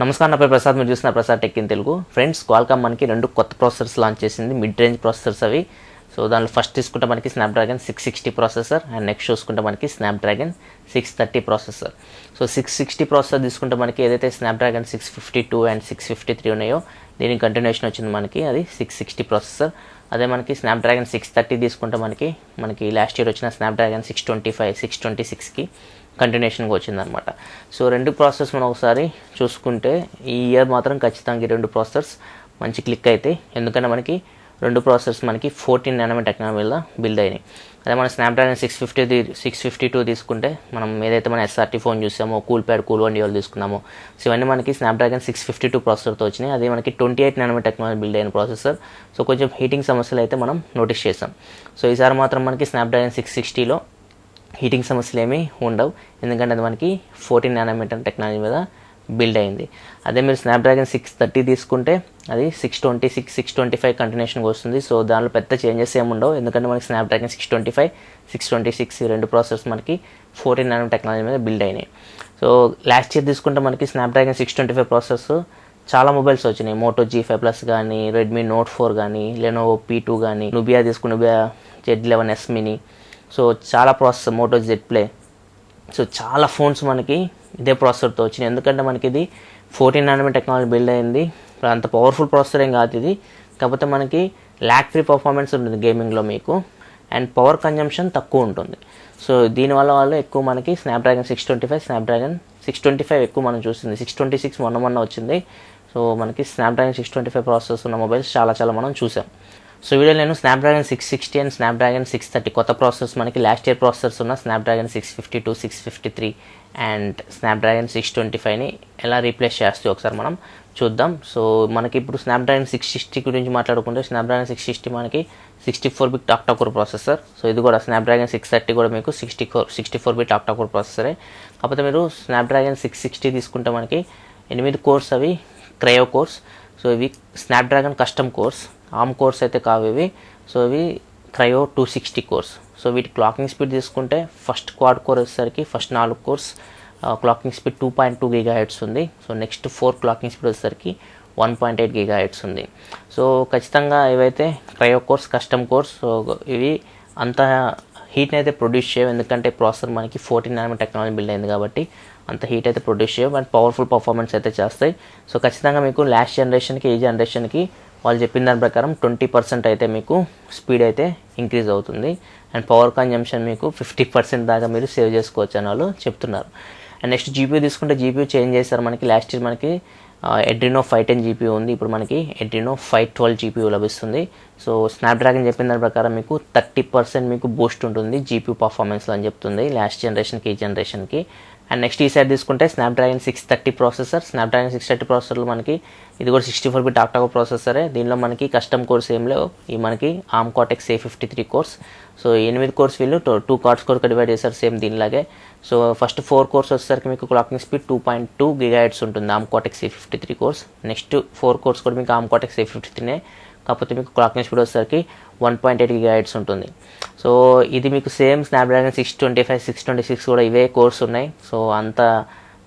నమస్కారం, నా పేరు ప్రసాద్. మీరు చూస్తున్న Prasad tech in Telugu. Friends, Qualcomm మనకి 2 కొత్త ప్రాసెసర్స్ లాంచ్ చేసింది, మిడ్ రేంజ్ ప్రాసెసర్స్ అవి. సో దానిలో ఫస్ట్ తీసుకుంటే మనకి స్నాప్డ్రాగన్ 660 ప్రాసెసర్ అండ్ నెక్స్ట్ చూసుకుంటే మనకి స్నాప్డ్రాగన్ 630 ప్రాసెసర్. సో 660 ప్రాసెసర్ తీసుకుంటే మనకి ఏదైతే స్నాప్డ్రాగన్ 652 అండ్ 653 ఉన్నాయో దీనికి కంటిన్యూషన్ వచ్చింది మనకి, అది 660 ప్రాసెసర్. అదే మనకి స్నాప్డ్రాగన్ 630 తీసుకుంటే మనకి లాస్ట్ ఇయర్ వచ్చిన స్నాప్డ్రాగన్ 625, 626కి కంటిన్యూషన్గా వచ్చిందనమాట. సో 2 ప్రాసెసర్స్ మనం ఒకసారి చూసుకుంటే ఈ ఇయర్ మాత్రం ఖచ్చితంగా ఈ 2 ప్రాసెసర్స్ మంచి క్లిక్ అవుతాయి. ఎందుకంటే మనకి 2 ప్రాసెసర్స్ మనకి 14 నానోమీటర్ టెక్నాలజీలో బిల్డ్ అయినాయి. అదే మన స్నాప్డ్రాగన్ 652 తీసుకుంటే మనం ఏదైతే మన ఎస్ఆర్టీ ఫోన్ చూసామో, కూల్ ప్యాడ్, కూల్ వన్ డియోలు తీసుకున్నామో, సో ఇవన్నీ మనకి స్నాప్డ్రాగన్ 652 ప్రాసెసర్తో వచ్చినాయి. అదే మనకి 28 నానోమీటర్ టెక్నాలజీ బిల్డ్ అయిన ప్రాసెసర్. సో కొంచెం హీటింగ్ సమస్యలు అయితే మనం నోటీస్ చేసాం. సో ఈసారి మాత్రం మనకి స్నాప్డ్రాగన్ 660లో హీటింగ్ సమస్యలు ఏమీ ఉండవు, ఎందుకంటే అది మనకి 14 నానోమీటర్ టెక్నాలజీ మీద బిల్డ్ అయింది. అదే మీరు స్నాప్డ్రాగన్ 630 తీసుకుంటే అది 626, 625 కంటిన్యూషన్గా వస్తుంది. సో దానిలో పెద్ద చేంజెస్ ఏమి ఉండవు, ఎందుకంటే మనకి స్నాప్డ్రాగన్ 625, 626 ఈ 2 ప్రాసెసర్స్ మనకి 14 నానోమీటర్ టెక్నాలజీ మీద బిల్డ్ అయినాయి. సో లాస్ట్ ఇయర్ తీసుకుంటే మనకి స్నాప్డ్రాగన్ 625 ప్రాసెసర్స్ చాలా మొబైల్స్ వచ్చినాయి. మోటో G5+ కానీ, రెడ్మీ నోట్ 4 కానీ, లెనోవో P2 కానీ, నుబియా తీసుకున్న నుబియా Z11S మినీ, సో చాలా processor, Moto Z play, so చాలా ఫోన్స్ మనకి ఇదే ప్రాసెసర్తో వచ్చినాయి. ఎందుకంటే మనకి ఇది 14 నానోమీటర్ టెక్నాలజీ బిల్డ్ అయింది. అంత పవర్ఫుల్ ప్రాసెసర్ ఏం కాదు ఇది, కాకపోతే మనకి ల్యాగ్ ఫ్రీ పర్ఫార్మెన్స్ ఉంటుంది గేమింగ్లో మీకు, అండ్ పవర్ కన్జంప్షన్ తక్కువ ఉంటుంది. సో దీనివల్ల వాళ్ళు ఎక్కువ మనకి స్నాప్డ్రాగన్ 625, స్నాప్డ్రాగన్ 625 ఎక్కువ మనం చూస్తుంది. 626 మొన్న వచ్చింది. సో మనకి స్నాప్డ్రాగన్ 625 ప్రాసెసర్స్ ఉన్న మొబైల్స్ చాలా మనం చూసాం. సో వీడియో నేను స్నాప్డ్రాగన్ 660 అండ్ స్నాప్డ్రాగన్ 630 కొత్త ప్రాసెసర్స్ మనకి లాస్ట్ ఇయర్ ప్రాసెసర్స్ ఉన్న స్నాప్డ్రాగన్ 652, 653 అండ్ స్నాప్డ్రాగన్ 625ని ఎలా రీప్లేస్ చేస్తూ ఒకసారి మనం చూద్దాం. సో మనకి ఇప్పుడు స్నాప్డ్రాగన్ 660 గురించి మాట్లాడుకుంటే, స్నాప్డ్రాగన్ 660 మనకి 64-బిట్ ఆక్టా-కోర్ ప్రాసెసర్. సో ఇది కూడా స్నాప్డ్రాగన్ 630 కూడా మీకు 64-బిట్ ఆక్టా-కోర్ ప్రాసెసరే. కాకపోతే మీరు స్నాప్డ్రాగన్ 660 తీసుకుంటే మనకి 8 కోర్స్ అవి క్రయో కోర్స్. సో ఇవి Snapdragon custom course, arm course అయితే కావు ఇవి. సో ఇవి క్రయో 260 కోర్స్. సో వీటి క్లాకింగ్ స్పీడ్ తీసుకుంటే ఫస్ట్ క్వాడ్ కోర్ వచ్చేసరికి first 4 course clocking speed 2.2 GHz ఉంది. సో నెక్స్ట్ 4 క్లాకింగ్ స్పీడ్ వచ్చేసరికి 1.8 GHz ఉంది. సో ఖచ్చితంగా ఇవైతే cryo course, custom course. So ఇవి అంత హీట్ని అయితే ప్రొడ్యూస్ చేయవు, ఎందుకంటే ప్రాసెసర్ మనకి 14 నానోమీటర్ టెక్నాలజీ బిల్డ్ అయింది కాబట్టి అంత హీట్ అయితే ప్రొడ్యూస్ చేయవు, అండ్ పవర్ఫుల్ పర్ఫార్మెన్స్ అయితే చేస్తాయి. సో ఖచ్చితంగా మీకు లాస్ట్ జనరేషన్కి, ఈ జనరేషన్కి వాళ్ళు చెప్పిన దాని ప్రకారం 20% అయితే మీకు స్పీడ్ అయితే ఇంక్రీజ్ అవుతుంది, అండ్ పవర్ కన్జంప్షన్ మీకు 50% దాకా మీరు సేవ్ చేసుకోవచ్చు అని వాళ్ళు చెప్తున్నారు. అండ్ నెక్స్ట్ జీపీయూ తీసుకుంటే, జీపీయూ చేంజ్ చేస్తారు. మనకి లాస్ట్ ఇయర్ మనకి ఎడ్రినో 510 జీపీయూ ఉంది, ఇప్పుడు మనకి ఎడ్రినో 512 జీపీయూ లభిస్తుంది. సో స్నాప్డ్రాగన్ చెప్పిన దాని ప్రకారం మీకు 30% మీకు బూస్ట్ ఉంటుంది జీపీయూ పర్ఫార్మెన్స్లో అని చెప్తుంది లాస్ట్ జనరేషన్కి, ఈ జనరేషన్కి. అండ్ నెక్స్ట్ ఈ సైడ్ తీసుకుంటే స్నాప్డ్రాగన్ 630 ప్రాసెసర్. స్నాప్డ్రాగన్ 630 ప్రాసెసర్లో మనకి ఇది కూడా 64-బిట్ ఆక్టా-కోర్ ప్రాసెసరే. దీనిలో మనకి కస్టమ్ కోర్స్ ఏం లేవు, ఈ మనకి arm cortex A53 course. So 8 course వీళ్ళు 2 కార్డ్స్ కోర్గా డివైడ్ చేస్తారు సేమ్ దీనిలాగే. సో ఫస్ట్ 4 కోర్స్ వచ్చేసరికి మీకు క్లాకింగ్ స్పీడ్ 2.2 GHz ఉంటుంది arm cortex A53 course. Next 4 course కూడా మీకు ఆర్మ్ కార్టెక్స్ A53నే, కాకపోతే మీకు క్లాకింగ్ స్పీడ్ వచ్చేసరికి 1.8 GHz ఉంటుంది. సో ఇది మీకు సేమ్ స్నాప్డ్రాగన్ 625, 626 కూడా ఇవే కోర్స్ ఉన్నాయి. సో అంత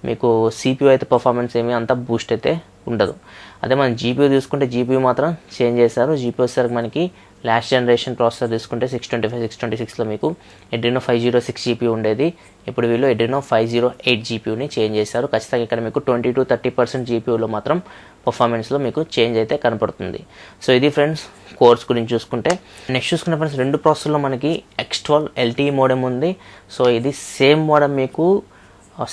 మీకు CPU అయితే పర్ఫార్మెన్స్ ఏమీ అంత బూస్ట్ అయితే ఉండదు. అదే మనం జీపీయూ తీసుకుంటే, జీపీయూ మాత్రం చేంజ్ చేశారు. జీపీయూ వచ్చేసరికి మనకి లాస్ట్ జనరేషన్ ప్రాసెసర్ తీసుకుంటే 625, 626లో మీకు ఎడ్రినో 506 జీపీయూ ఉండేది, ఇప్పుడు వీళ్ళు ఎడ్రినో 508 జీపీయూని చేంజ్ చేశారు. ఖచ్చితంగా ఇక్కడ మీకు 20-30% జీపీయూలో మాత్రం పర్ఫార్మెన్స్లో మీకు చేంజ్ అయితే కనపడుతుంది. సో ఇది ఫ్రెండ్స్ కోర్స్ గురించి చూసుకుంటే. నెక్స్ట్ చూసుకుంటే ఫ్రెండ్స్, 2 ప్రాసెసర్లో మనకి X12 LTE మోడెమ్ ఉంది. సో ఇది సేమ్ మోడెమ్ మీకు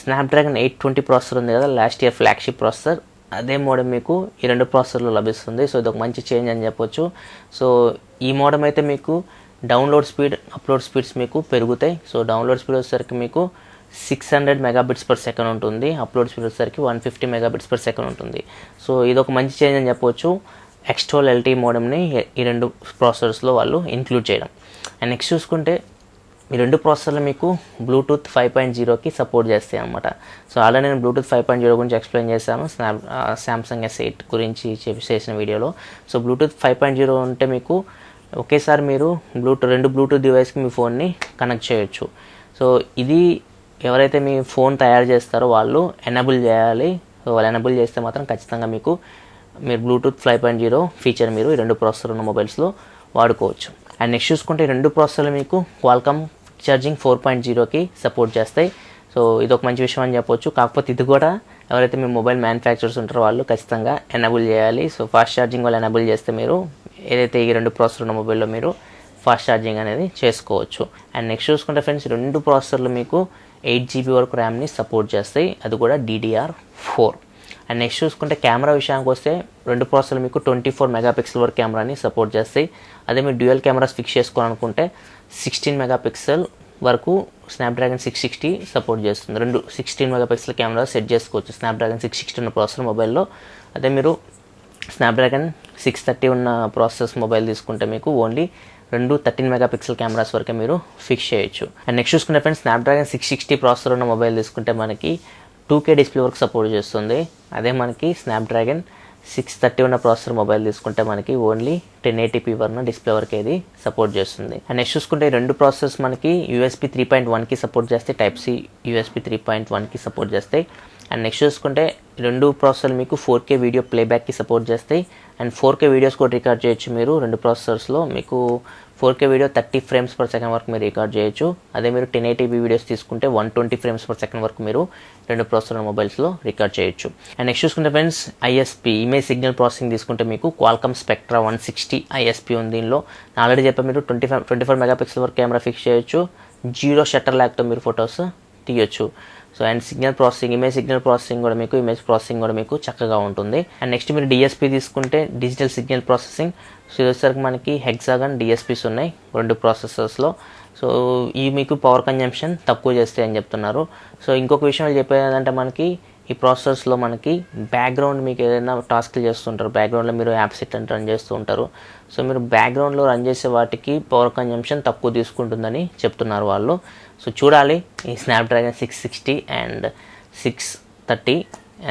స్నాప్డ్రాగన్ 820 ప్రాసెసర్ ఉంది కదా, లాస్ట్ ఇయర్ ఫ్లాగ్షిప్ ప్రాసెసర్, అదే మోడెమ్ మీకు ఈ 2 ప్రాసెసర్లో లభిస్తుంది. సో ఇది ఒక మంచి చేంజ్ అని చెప్పొచ్చు. సో ఈ మోడెమ్ అయితే మీకు డౌన్లోడ్ స్పీడ్, అప్లోడ్ స్పీడ్స్ మీకు పెరుగుతాయి. సో డౌన్లోడ్ స్పీడ్ వచ్చేసరికి మీకు 600 Mbps ఉంటుంది, అప్లోడ్ స్పీడ్ వచ్చేసరికి 150 Mbps ఉంటుంది. సో ఇది ఒక మంచి చేంజ్ అని చెప్పొచ్చు, X12 LTE మోడెమ్ని ఈ 2 ప్రాసెసర్స్లో వాళ్ళు ఇంక్లూడ్ చేయడం. అండ్ నెక్స్ట్ చూసుకుంటే ఈ 2 ప్రాసెసర్లు మీకు బ్లూటూత్ 5.0కి సపోర్ట్ చేస్తాయి అన్నమాట. సో ఆల్రెడీ నేను బ్లూటూత్ 5.0 గురించి ఎక్స్ప్లెయిన్ చేశాను సామ్సంగ్ S8 గురించి చేసిన వీడియోలో. సో బ్లూటూత్ 5.0 అంటే మీకు ఒకేసారి మీరు 2 బ్లూటూత్ డివైస్కి మీ ఫోన్ని కనెక్ట్ చేయొచ్చు. సో ఇది ఎవరైతే మీ ఫోన్ తయారు చేస్తారో వాళ్ళు ఎనేబుల్ చేయాలి సో వాళ్ళు ఎనబుల్ చేస్తే మాత్రం ఖచ్చితంగా మీకు మీరు బ్లూటూత్ 5.0 ఫీచర్ మీరు ఈ 2 ప్రాసెసర్ ఉన్న మొబైల్స్లో వాడుకోవచ్చు. అండ్ నెక్స్ట్ చూసుకుంటే ఈ 2 ప్రాసెసర్లు మీకు క్వాల్కామ్ ఛార్జింగ్ 4.0కి సపోర్ట్ చేస్తాయి. సో ఇది ఒక మంచి విషయం అని చెప్పొచ్చు. కాకపోతే ఇది కూడా ఎవరైతే మీ మొబైల్ మ్యానుఫ్యాక్చరర్స్ ఉంటారో వాళ్ళు ఖచ్చితంగా ఎనబుల్ చేయాలి. సో ఫాస్ట్ ఛార్జింగ్ వాళ్ళు ఎనబుల్ చేస్తే మీరు ఏదైతే ఈ 2 ప్రాసెసర్ ఉన్న మొబైల్లో మీరు ఫాస్ట్ ఛార్జింగ్ అనేది చేసుకోవచ్చు. అండ్ నెక్స్ట్ చూసుకుంటే ఫ్రెండ్స్ 2 ప్రాసెసర్లు మీకు 8GB వరకు ర్యామ్ని సపోర్ట్ చేస్తాయి, అది కూడా DDR4. అండ్ నెక్స్ట్ చూసుకుంటే కెమెరా విషయానికి వస్తే 2 ప్రాసెసర్లు మీకు 24 మెగాపిక్సెల్ వరకు కెమెరాని సపోర్ట్ చేస్తాయి. అదే మీరు డ్యూయల్ కెమెరాస్ ఫిక్స్ చేసుకోవాలనుకుంటే 16 మెగాపిక్సెల్ వరకు స్నాప్డ్రాగన్ 660 సపోర్ట్ చేస్తుంది. 16 మెగాపిక్సెల్ కెమెరా సెట్ చేసుకోవచ్చు స్నాప్డ్రాగన్ 660 ఉన్న ప్రాసెసర్ మొబైల్లో. అదే మీరు స్నాప్డ్రాగన్ 630 ఉన్న ప్రాసెసర్స్ మొబైల్ తీసుకుంటే మీకు ఓన్లీ 13 మెగాపిక్సెల్ కెమెరాస్ వరకే మీరు ఫిక్స్ చేయొచ్చు. అండ్ నెక్స్ట్ చూసుకుంటే ఫ్రెండ్స్ స్నాప్డ్రాగన్ 660 ప్రాసెసర్ ఉన్న మొబైల్ తీసుకుంటే మనకి 2K డిస్ప్లే వరకు సపోర్ట్ చేస్తుంది. అదే మనకి స్నాప్డ్రాగన్ 630 ఉన్న ప్రాసెసర్ మొబైల్ తీసుకుంటే మనకి ఓన్లీ 1080p వరకు డిస్ప్లే వరకు ఇది సపోర్ట్ చేస్తుంది. అండ్ నెక్స్ట్ చూసుకుంటే 2 ప్రాసెసర్స్ మనకి USB 3.1కి సపోర్ట్ చేస్తాయి, Type-C USB 3.1కి సపోర్ట్ చేస్తాయి. అండ్ నెక్స్ట్ చూసుకుంటే 2 ప్రాసెసర్లు మీకు 4K వీడియో ప్లేబ్యాక్కి సపోర్ట్ చేస్తాయి. అండ్ 4K వీడియోస్ కూడా రికార్డ్ చేయొచ్చు మీరు 2 ప్రాసెసర్స్లో. మీకు 4K video 30 frames per second వరకు మీరు రికార్డ్ చేయొచ్చు. అదే మీరు 1080p వీడియోస్ తీసుకుంటే 120 ఫ్రేమ్స్ పర్ సెకండ్ వరకు మీరు 2 ప్రాసెసర్ మొబైల్స్లో రికార్డ్ చేయొచ్చు. అండ్ నెక్స్ట్ చూసుకుంటే friends ISP image signal processing తీసుకుంటే మీకు క్వాల్కామ్ స్పెక్ట్రా 160 ISP ఉంది. దీనిలో ఆల్రెడీ చెప్పా మీరు 24 మెగాపిక్సెల్ వరకు కెమెరా ఫిక్స్ చేయొచ్చు, 0 షట్టర్ ల్యాగ్తో మీరు ఫొటోస్ తీయొచ్చు. So and signal processing image processing కూడా మీకు చక్కగా ఉంటుంది. అండ్ నెక్స్ట్ మీరు DSP తీసుకుంటే డిజిటల్ సిగ్నల్ ప్రాసెసింగ్. సో ఇదిసరికి మనకి హెక్సాగన్ DSPs ఉన్నాయి 2 ప్రాసెసర్స్లో. సో ఇవి మీకు పవర్ కన్జంప్షన్ తక్కువ చేస్తాయి అని చెప్తున్నారు. సో ఇంకొక విషయం చెప్పేది ఏంటంటే మనకి ఈ ప్రాసెసర్స్లో మనకి బ్యాక్గ్రౌండ్ మీకు ఏదైనా టాస్క్లు చేస్తుంటారు, బ్యాక్గ్రౌండ్లో మీరు యాప్స్ ఇట్లా రన్ చేస్తూ ఉంటారు. సో మీరు బ్యాక్గ్రౌండ్లో రన్ చేసే వాటికి పవర్ కన్జంప్షన్ తక్కువ తీసుకుంటుందని చెప్తున్నారు వాళ్ళు. సో చూడాలి ఈ స్నాప్డ్రాగన్ 660 అండ్ 630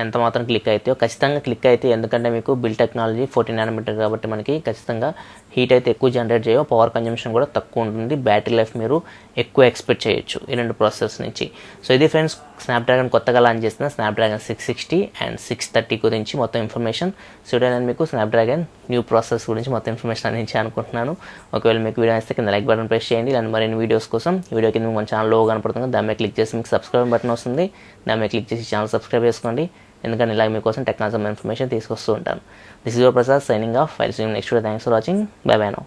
ఎంత మాత్రం క్లిక్ అవుతాయో. ఖచ్చితంగా క్లిక్ అయితే, ఎందుకంటే మీకు బిల్డ్ టెక్నాలజీ 14 nm కాబట్టి మనకి ఖచ్చితంగా హీట్ అయితే ఎక్కువ జనరేట్ చేయవు, పవర్ కన్జంప్షన్ కూడా తక్కువ ఉంటుంది, బ్యాటరీ లైఫ్ మీరు ఎక్కువ ఎక్స్పెక్ట్ చేయొచ్చు ఈ 2 ప్రాసెసర్స్ నుంచి. సో ఇది ఫ్రెండ్స్ స్నాప్డ్రాగన్ కొత్తగా లాంచ్ చేసిన స్నాప్డ్రాగన్ 660 అండ్ 630 గురించి మొత్తం ఇన్ఫర్మేషన్. సో నేను మీకు స్నాప్డ్రాగన్ న్యూ ప్రాసెస్ గురించి మొత్తం ఇన్ఫర్మేషన్ అందించి అనుకుంటున్నాను. ఒకవేళ మీకు వీడియో నచ్చితే కింద లైక్ బటన్ ప్రెస్ చేయండి. అండ్ మరిన్ని వీడియోస్ కోసం ఈ వీడియో కింద మన ఛానల్ లోగో కనపడుతుంది, దాని మీద క్లిక్ చేసి మీకు సబ్స్క్రైబ్ బటన్ వస్తుంది, దాని మీద క్లిక్ చేసి ఛానల్ సబ్స్క్రైబ్ చేసుకోండి. ఎందుకంటే ఇలాగ మీకోసం టెక్నాలజీ ఇన్ఫర్మేషన్ తీసుకొస్తూ ఉంటాను. This is your Prasad signing off. I'll see you next video. Thanks for watching. Bye bye now.